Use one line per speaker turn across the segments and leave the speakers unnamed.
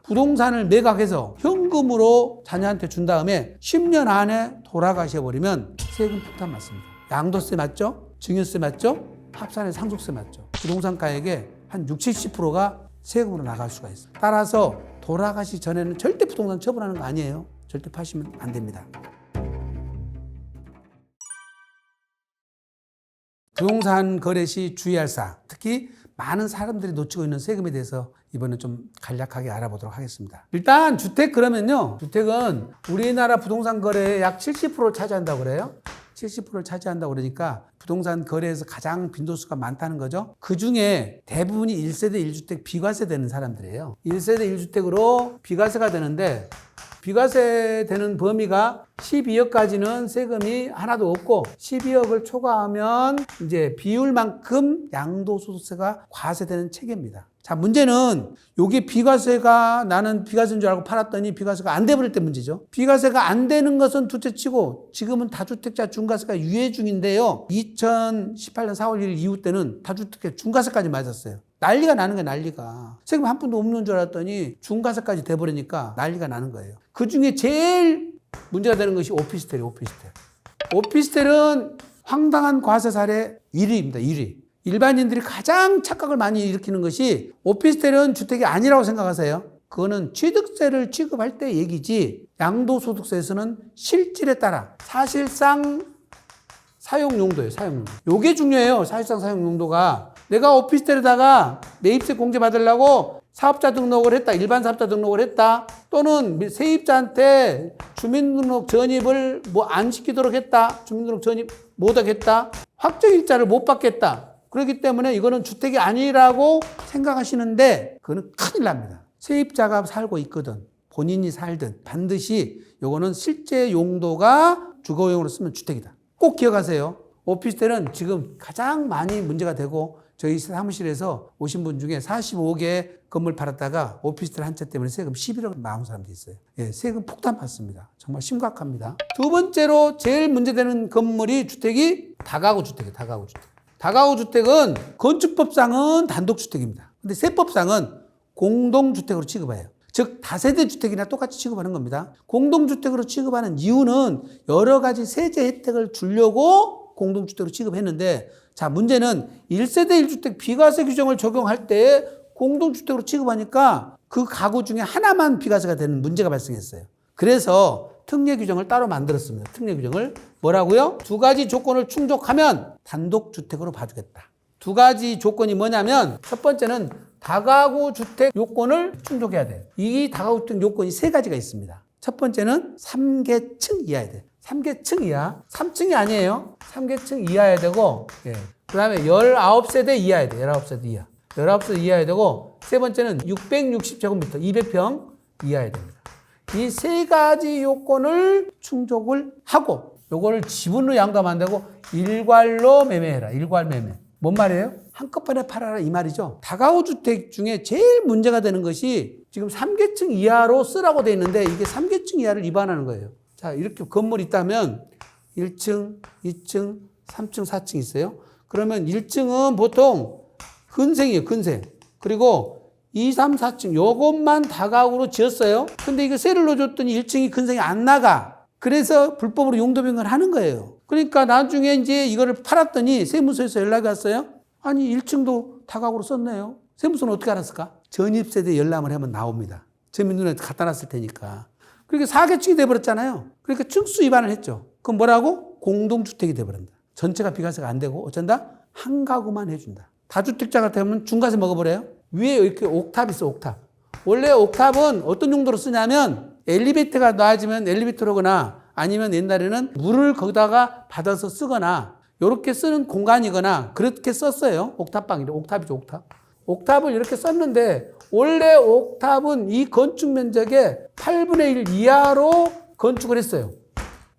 부동산을 매각해서 현금으로 자녀한테 준 다음에 10년 안에 돌아가셔버리면 세금 폭탄 맞습니다. 양도세 맞죠? 증여세 맞죠? 합산의 상속세 맞죠? 부동산가액의 한 60, 70%가 세금으로 나갈 수가 있어요. 따라서 돌아가시 전에는 절대 부동산 처분하는 거 아니에요. 절대 파시면 안 됩니다. 부동산 거래 시 주의할 사항, 특히 많은 사람들이 놓치고 있는 세금에 대해서 이번에 좀 간략하게 알아보도록 하겠습니다. 일단 주택 그러면요. 주택은 우리나라 부동산 거래의 약 70%를 차지한다고 그래요. 70%를 차지한다고 그러니까 부동산 거래에서 가장 빈도수가 많다는 거죠. 그 중에 대부분이 1세대 1주택 비과세 되는 사람들이에요. 1세대 1주택으로 비과세가 되는데 비과세 되는 범위가 12억까지는 세금이 하나도 없고 12억을 초과하면 이제 비율만큼 양도소득세가 과세되는 체계입니다. 자, 문제는 여기 비과세가 나는 비과세인 줄 알고 팔았더니 비과세가 안 돼버릴 때 문제죠. 비과세가 안 되는 것은 둘째치고 지금은 다주택자 중과세가 유예 중인데요. 2018년 4월 1일 이후 때는 다주택자 중과세까지 맞았어요. 난리가 나는 거예요, 난리가. 세금 한 푼도 없는 줄 알았더니 중과세까지 돼버리니까 난리가 나는 거예요. 그 중에 제일 문제가 되는 것이 오피스텔이에요, 오피스텔. 오피스텔은 황당한 과세 사례 1위입니다, 1위. 일반인들이 가장 착각을 많이 일으키는 것이 오피스텔은 주택이 아니라고 생각하세요. 그거는 취득세를 취급할 때 얘기지 양도소득세에서는 실질에 따라 사실상 사용용도예요, 사용용도. 요게 중요해요, 사실상 사용용도가. 내가 오피스텔에다가 매입세 공제 받으려고 사업자 등록을 했다, 일반 사업자 등록을 했다, 또는 세입자한테 주민등록 전입을 안 시키도록 했다, 주민등록 전입 못 하겠다, 확정일자를 못 받겠다. 그렇기 때문에 이거는 주택이 아니라고 생각하시는데 그거는 큰일 납니다. 세입자가 살고 있거든, 본인이 살든 반드시 이거는 실제 용도가 주거용으로 쓰면 주택이다. 꼭 기억하세요. 오피스텔은 지금 가장 많이 문제가 되고 저희 사무실에서 오신 분 중에 45개 건물 팔았다가 오피스텔 한 채 때문에 세금 11억 나온 사람도 있어요. 예, 세금 폭탄 받습니다. 정말 심각합니다. 두 번째로 제일 문제되는 건물이 주택이 다가구 주택이에요. 다가구 주택. 다가구 주택은 건축법상은 단독주택입니다. 근데 세법상은 공동주택으로 취급해요. 즉 다세대 주택이나 똑같이 취급하는 겁니다. 공동주택으로 취급하는 이유는 여러 가지 세제 혜택을 주려고 공동주택으로 취급했는데, 자, 문제는 1세대 1주택 비과세 규정을 적용할 때 공동주택으로 취급하니까 그 가구 중에 하나만 비과세가 되는 문제가 발생했어요. 그래서 특례 규정을 따로 만들었습니다. 특례 규정을 뭐라고요? 두 가지 조건을 충족하면 단독주택으로 봐주겠다. 두 가지 조건이 뭐냐면, 첫 번째는 다가구 주택 요건을 충족해야 돼요. 이 다가구 주택 요건이 세 가지가 있습니다. 첫 번째는 3계층 이하야 돼요. 3계층 이하. 3층이 아니에요. 3계층 이하야 되고, 예. 그 다음에 19세대 이하야 돼요. 19세대 이하. 19세대 이하야 되고, 세 번째는 660제곱미터, 200평 이하야 됩니다. 이 세 가지 요건을 충족을 하고, 요거를 지분으로 양도하면 안 되고, 일괄로 매매해라. 일괄 매매. 뭔 말이에요? 한꺼번에 팔아라 이 말이죠. 다가구 주택 중에 제일 문제가 되는 것이 지금 3계층 이하로 쓰라고 돼 있는데 이게 3계층 이하를 위반하는 거예요. 자, 이렇게 건물이 있다면 1층, 2층, 3층, 4층 있어요. 그러면 1층은 보통 근생이에요, 근생. 그리고 2, 3, 4층 요것만 다가구로 지었어요. 근데 이거 세를 넣어줬더니 1층이 근생이 안 나가. 그래서 불법으로 용도 변경을 하는 거예요. 그러니까 나중에 이제 이거를 팔았더니 세무서에서 연락이 왔어요. 아니 1층도 다가구로 썼네요. 세무서는 어떻게 알았을까? 전입세대 열람을 하면 나옵니다. 저민 눈에 갖다 놨을 테니까. 그러니까 4계층이 돼버렸잖아요. 그러니까 층수 위반을 했죠. 그럼 뭐라고? 공동주택이 돼버린다. 전체가 비과세가 안 되고 어쩐다? 한 가구만 해준다. 다주택자 같으면 중과세 먹어버려요. 위에 이렇게 옥탑이 있어, 옥탑. 원래 옥탑은 어떤 용도로 쓰냐면 엘리베이터가 놔지면 엘리베이터로거나 아니면 옛날에는 물을 거기다가 받아서 쓰거나 이렇게 쓰는 공간이거나 그렇게 썼어요. 옥탑방이래. 옥탑이죠, 옥탑. 옥탑을 이렇게 썼는데 원래 옥탑은 이 건축 면적의 8분의 1 이하로 건축을 했어요.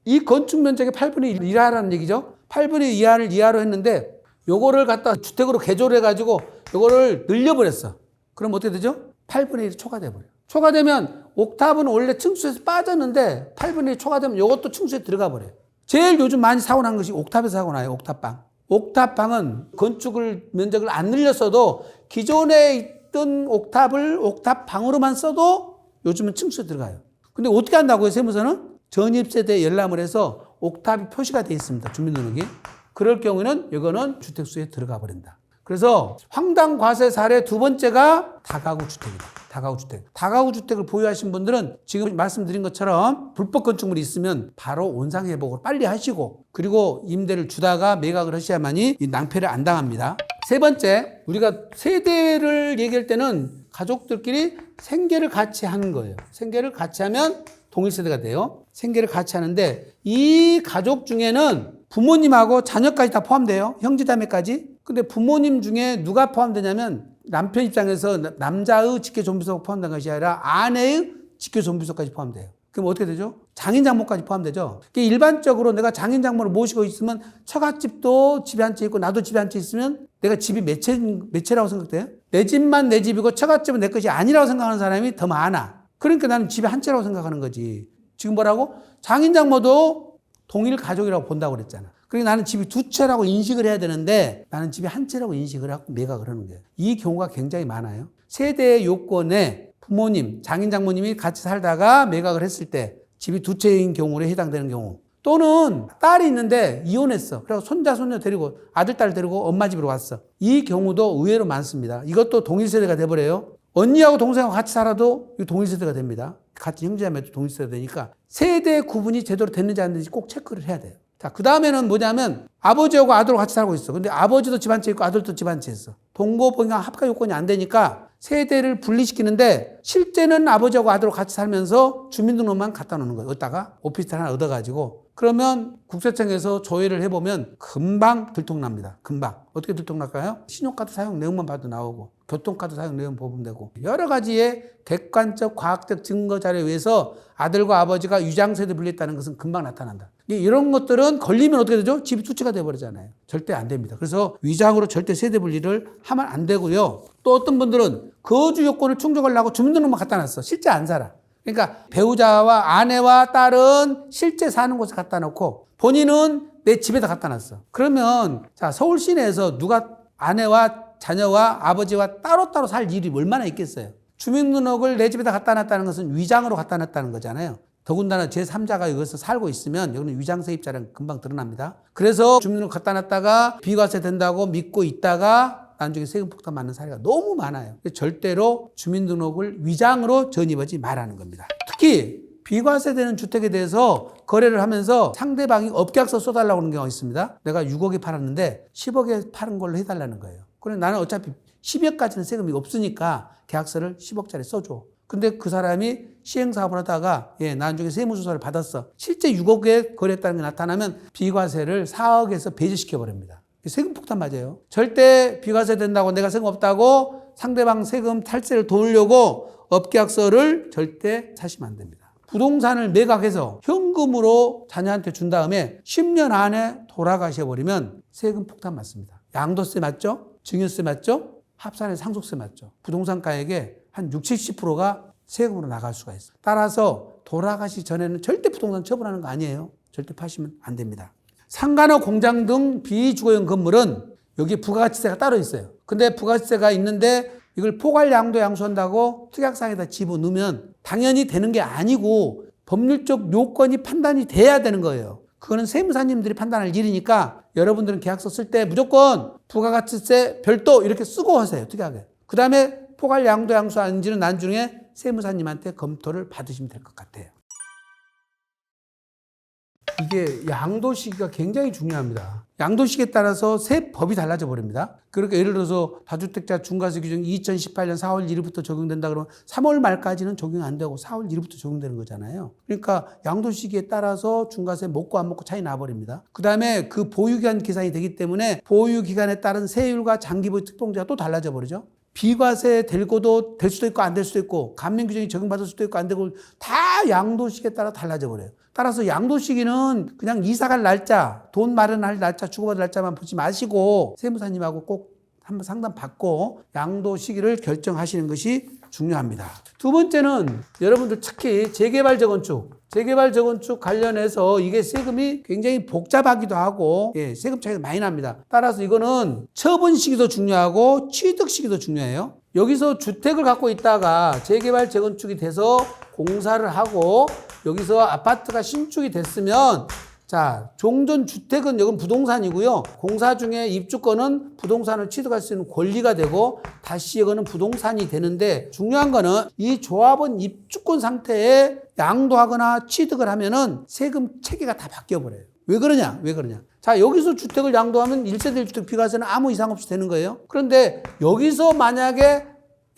이 건축 면적의 8분의 1 이하라는 얘기죠. 8분의 1 이하를 이하로 했는데 요거를 갖다 주택으로 개조를 해가지고 요거를 늘려버렸어. 그럼 어떻게 되죠? 8분의 1이 초과돼 버려요. 초과되면 옥탑은 원래 층수에서 빠졌는데 8분의 1 초과되면 요것도 층수에 들어가 버려요. 제일 요즘 많이 사고 난 것이 옥탑에서 사고 나요. 옥탑방. 옥탑방은 건축을 면적을 안 늘렸어도 기존에 있던 옥탑을 옥탑방으로만 써도 요즘은 층수에 들어가요. 근데 어떻게 한다고요? 세무서는 전입세대 열람을 해서 옥탑이 표시가 되어 있습니다. 주민등록이. 그럴 경우에는 이거는 주택수에 들어가 버린다. 그래서 황당 과세 사례 두 번째가 다가구 주택이다. 다가구 주택. 다가구 주택을 보유하신 분들은 지금 말씀드린 것처럼 불법 건축물이 있으면 바로 원상회복을 빨리 하시고, 그리고 임대를 주다가 매각을 하셔야만이 이 낭패를 안 당합니다. 세 번째, 우리가 세대를 얘기할 때는 가족들끼리 생계를 같이 하는 거예요. 생계를 같이 하면 동일세대가 돼요. 생계를 같이 하는데 이 가족 중에는 부모님하고 자녀까지 다 포함돼요. 형제자매까지. 근데 부모님 중에 누가 포함되냐면 남편 입장에서 남자의 직계존비속 포함된 것이 아니라 아내의 직계존비속까지 포함돼요. 그럼 어떻게 되죠? 장인장모까지 포함되죠. 일반적으로 내가 장인장모를 모시고 있으면 처갓집도 집에 한 채 있고 나도 집에 한 채 있으면 내가 집이 몇 채라고 생각돼요? 내 집만 내 집이고 처갓집은 내 것이 아니라고 생각하는 사람이 더 많아. 그러니까 나는 집에 한 채라고 생각하는 거지. 지금 뭐라고? 장인장모도 동일 가족이라고 본다고 그랬잖아. 그러니까 나는 집이 두 채라고 인식을 해야 되는데 나는 집이 한 채라고 인식을 하고 매각을 하는 거예요. 이 경우가 굉장히 많아요. 세대의 요건에 부모님, 장인장모님이 같이 살다가 매각을 했을 때 집이 두 채인 경우에 해당되는 경우, 또는 딸이 있는데 이혼했어. 그래서 손자, 손녀 데리고 아들, 딸 데리고 엄마 집으로 왔어. 이 경우도 의외로 많습니다. 이것도 동일세대가 돼버려요. 언니하고 동생하고 같이 살아도 동일세대가 됩니다. 같이 형제자매도 동일세대가 되니까 세대 구분이 제대로 됐는지 안 됐는지 꼭 체크를 해야 돼요. 자, 그 다음에는 뭐냐면 아버지하고 아들하고 같이 살고 있어. 근데 아버지도 집 한 채 있고 아들도 집 한 채 있어. 동거보니까 합가 요건이 안 되니까 세대를 분리시키는데 실제는 아버지하고 아들하고 같이 살면서 주민등록만 갖다 놓는 거예요. 어디다가 오피스텔 하나 얻어가지고. 그러면 국세청에서 조회를 해보면 금방 들통납니다. 금방. 어떻게 들통날까요? 신용카드 사용 내용만 봐도 나오고 교통카드 사용 내용 보면 되고 여러 가지의 객관적 과학적 증거 자료에 의해서 아들과 아버지가 유장세대 분리했다는 것은 금방 나타난다. 이런 것들은 걸리면 어떻게 되죠? 집이 두 채가 돼버리잖아요. 절대 안 됩니다. 그래서 위장으로 절대 세대 분리를 하면 안 되고요. 또 어떤 분들은 거주 요건을 충족하려고 주민등록만 갖다 놨어. 실제 안 살아. 그러니까 배우자와 아내와 딸은 실제 사는 곳에 갖다 놓고 본인은 내 집에다 갖다 놨어. 그러면 자, 서울 시내에서 누가 아내와 자녀와 아버지와 따로따로 살 일이 얼마나 있겠어요? 주민등록을 내 집에다 갖다 놨다는 것은 위장으로 갖다 놨다는 거잖아요. 더군다나 제3자가 여기서 살고 있으면 여기는 위장세입자라는 금방 드러납니다. 그래서 주민등록 갖다 놨다가 비과세 된다고 믿고 있다가 나중에 세금 폭탄 맞는 사례가 너무 많아요. 절대로 주민등록을 위장으로 전입하지 말라는 겁니다. 특히 비과세되는 주택에 대해서 거래를 하면서 상대방이 업계약서 써달라고 하는 경우가 있습니다. 내가 6억에 팔았는데 10억에 파는 걸로 해달라는 거예요. 그래 나는 어차피 10억까지는 세금이 없으니까 계약서를 10억짜리 써줘. 근데 그 사람이 시행사업을 하다가 나중에 세무조사를 받았어. 실제 6억에 거래했다는 게 나타나면 비과세를 4억에서 배제시켜버립니다. 세금 폭탄 맞아요. 절대 비과세 된다고 내가 세금 없다고 상대방 세금 탈세를 도우려고 업계약서를 절대 사시면 안 됩니다. 부동산을 매각해서 현금으로 자녀한테 준 다음에 10년 안에 돌아가셔버리면 세금 폭탄 맞습니다. 양도세 맞죠? 증여세 맞죠? 합산의 상속세 맞죠? 부동산가액의 한 60, 70%가 세금으로 나갈 수가 있어요. 따라서 돌아가시 전에는 절대 부동산 처분하는 거 아니에요. 절대 파시면 안 됩니다. 상가나 공장 등 비주거용 건물은 여기 부가가치세가 따로 있어요. 근데 부가가치세가 있는데 이걸 포괄 양도 양수한다고 특약상에다 집어넣으면 당연히 되는 게 아니고 법률적 요건이 판단이 돼야 되는 거예요. 그거는 세무사님들이 판단할 일이니까 여러분들은 계약서 쓸 때 무조건 부가가치세 별도 이렇게 쓰고 하세요. 특이하게. 그 다음에 포괄 양도 양수하는지는 나중에 세무사님한테 검토를 받으시면 될 것 같아요. 이게 양도시기가 굉장히 중요합니다. 양도시기에 따라서 세법이 달라져 버립니다. 그러니까 예를 들어서 다주택자 중과세 규정이 2018년 4월 1일부터 적용된다 그러면 3월 말까지는 적용 안 되고 4월 1일부터 적용되는 거잖아요. 그러니까 양도시기에 따라서 중과세 먹고 안 먹고 차이 나버립니다. 그 다음에 그 보유기간 계산이 되기 때문에 보유기간에 따른 세율과 장기보유 특공제가 또 달라져 버리죠. 비과세 될고도 될 수도 있고 안 될 수도 있고 감면 규정이 적용받을 수도 있고 안 되고 다 양도시기에 따라 달라져 버려요. 따라서 양도시기는 그냥 이사갈 날짜, 돈 마련할 날짜, 주고받을 날짜만 보지 마시고 세무사님하고 꼭 한번 상담 받고 양도시기를 결정하시는 것이 중요합니다. 두 번째는 여러분들 특히 재개발 재건축 관련해서 이게 세금이 굉장히 복잡하기도 하고 세금 차이가 많이 납니다. 따라서 이거는 처분 시기도 중요하고 취득 시기도 중요해요. 여기서 주택을 갖고 있다가 재개발 재건축이 돼서 공사를 하고 여기서 아파트가 신축이 됐으면 자, 종전 주택은 여긴 부동산이고요. 공사 중에 입주권은 부동산을 취득할 수 있는 권리가 되고 다시 이거는 부동산이 되는데 중요한 거는 이 조합원 입주권 상태에 양도하거나 취득을 하면은 세금 체계가 다 바뀌어 버려요. 왜 그러냐? 자, 여기서 주택을 양도하면 1세대 1주택 비과세는 아무 이상 없이 되는 거예요. 그런데 여기서 만약에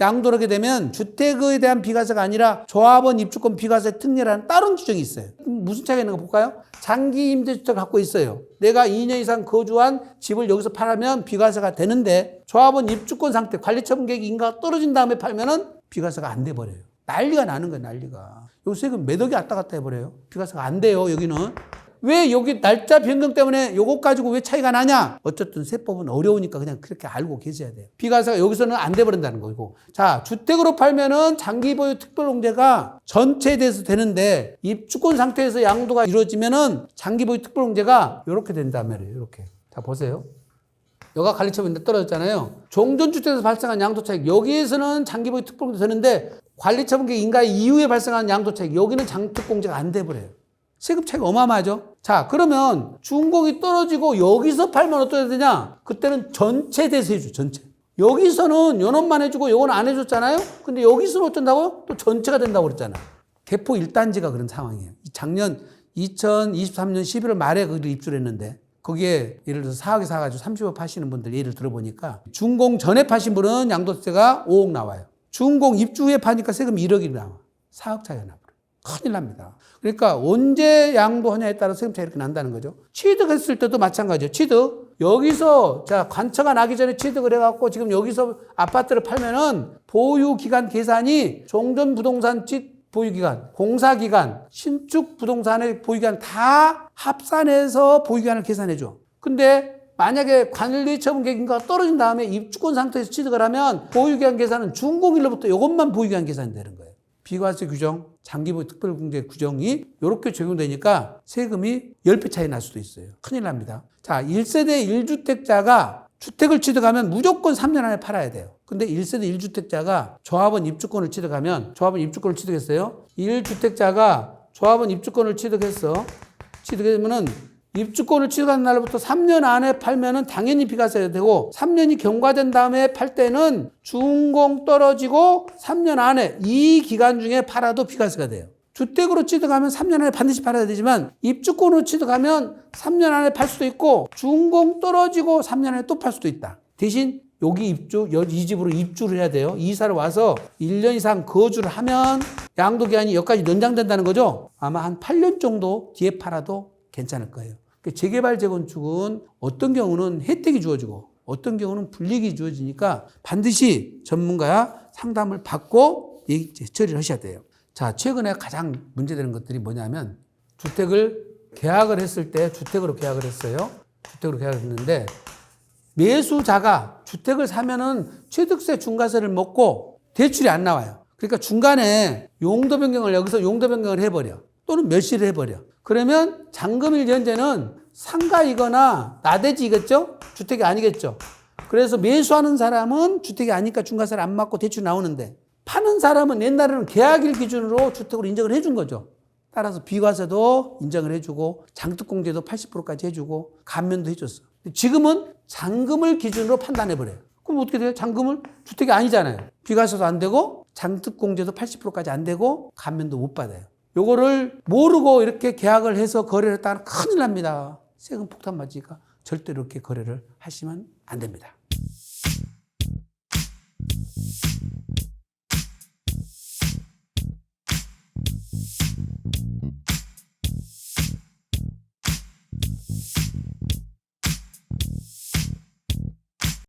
양도를 하게 되면 주택에 대한 비과세가 아니라 조합원 입주권 비과세 특례라는 다른 규정이 있어요. 무슨 차이가 있는가 볼까요? 장기 임대주택을 갖고 있어요. 내가 2년 이상 거주한 집을 여기서 팔면 비과세가 되는데 조합원 입주권 상태, 관리처분 계획 인가가 떨어진 다음에 팔면은 비과세가 안 돼 버려요. 난리가 나는 거예요, 난리가. 여기 세금 몇 억이 왔다 갔다 해버려요. 비과세가 안 돼요, 여기는. 왜 여기 날짜 변경 때문에 요것 가지고 왜 차이가 나냐? 어쨌든 세법은 어려우니까 그냥 그렇게 알고 계셔야 돼요. 비과세가 여기서는 안 돼버린다는 거고. 자, 주택으로 팔면은 장기보유 특별공제가 전체에 대해서 되는데 입주권 상태에서 양도가 이루어지면은 장기보유 특별공제가 이렇게 된단 말이에요. 이렇게. 자, 보세요. 여가 관리처분인데 떨어졌잖아요. 종전주택에서 발생한 양도 차익. 여기에서는 장기보유 특별공제 되는데 관리처분계획 인가 이후에 발생한 양도 차익. 여기는 장특공제가 안 돼버려요. 세금 차이가 어마어마하죠. 자, 그러면 준공이 떨어지고 여기서 팔면 어떻게 되냐? 그때는 전체 대세 해줘, 전체. 여기서는 요놈만 해주고 요건 안 해줬잖아요? 근데 여기서는 어쩐다고요? 또 전체가 된다고 그랬잖아요. 개포 1단지가 그런 상황이에요. 작년 2023년 11월 말에 거기를 입주를 했는데 거기에 예를 들어서 4억에 사가지고 30억 파시는 분들 예를 들어보니까 준공 전에 파신 분은 양도세가 5억 나와요. 준공 입주 후에 파니까 세금 1억이 나와. 4억 차이가 나버려요. 큰일 납니다. 그러니까 언제 양도하냐에 따라 세금 차이가 이렇게 난다는 거죠. 취득했을 때도 마찬가지죠. 취득. 여기서 자 관처가 나기 전에 취득을 해갖고 지금 여기서 아파트를 팔면은 보유기간 계산이 종전부동산 보유기간, 공사기간, 신축 부동산의 보유기간 다 합산해서 보유기간을 계산해줘. 근데 만약에 관리처분계획인가가 떨어진 다음에 입주권 상태에서 취득을 하면 보유기간 계산은 준공일로부터 이것만 보유기간 계산이 되는 거예요. 비과세 규정, 장기보유 특별공제 규정이 이렇게 적용되니까 세금이 10배 차이 날 수도 있어요. 큰일 납니다. 자, 1세대 1주택자가 주택을 취득하면 무조건 3년 안에 팔아야 돼요. 근데 1세대 1주택자가 조합원 입주권을 취득하면 조합원 입주권을 취득했어요. 1주택자가 조합원 입주권을 취득했으면은 입주권을 취득한 날부터 3년 안에 팔면은 당연히 비과세가 되고 3년이 경과된 다음에 팔 때는 준공 떨어지고 3년 안에 이 기간 중에 팔아도 비과세가 돼요. 주택으로 취득하면 3년 안에 반드시 팔아야 되지만 입주권으로 취득하면 3년 안에 팔 수도 있고 준공 떨어지고 3년 안에 또 팔 수도 있다. 대신 여기 이 집으로 입주를 해야 돼요. 이사를 와서 1년 이상 거주를 하면 양도기한이 여기까지 연장된다는 거죠. 아마 한 8년 정도 뒤에 팔아도 괜찮을 거예요. 재개발 재건축은 어떤 경우는 혜택이 주어지고 어떤 경우는 불이익이 주어지니까 반드시 전문가 상담을 받고 처리를 하셔야 돼요. 자, 최근에 가장 문제되는 것들이 뭐냐면 주택을 계약을 했을 때 주택으로 계약을 했어요. 주택으로 계약을 했는데 매수자가 주택을 사면은 취득세 중과세를 먹고 대출이 안 나와요. 그러니까 중간에 용도 변경을 여기서 용도 변경을 해버려. 또는 멸시를 해버려. 그러면 잔금일 현재는 상가이거나 나대지겠죠? 주택이 아니겠죠? 그래서 매수하는 사람은 주택이 아니니까 중과세를 안 맞고 대출이 나오는데 파는 사람은 옛날에는 계약일 기준으로 주택으로 인정을 해준 거죠. 따라서 비과세도 인정을 해주고 장특공제도 80%까지 해주고 감면도 해줬어. 지금은 잔금을 기준으로 판단해버려요. 그럼 어떻게 돼요? 잔금을 주택이 아니잖아요. 비과세도 안 되고 장특공제도 80%까지 안 되고 감면도 못 받아요. 요거를 모르고 이렇게 계약을 해서 거래를 했다가 큰일 납니다. 세금 폭탄 맞으니까 절대로 이렇게 거래를 하시면 안 됩니다.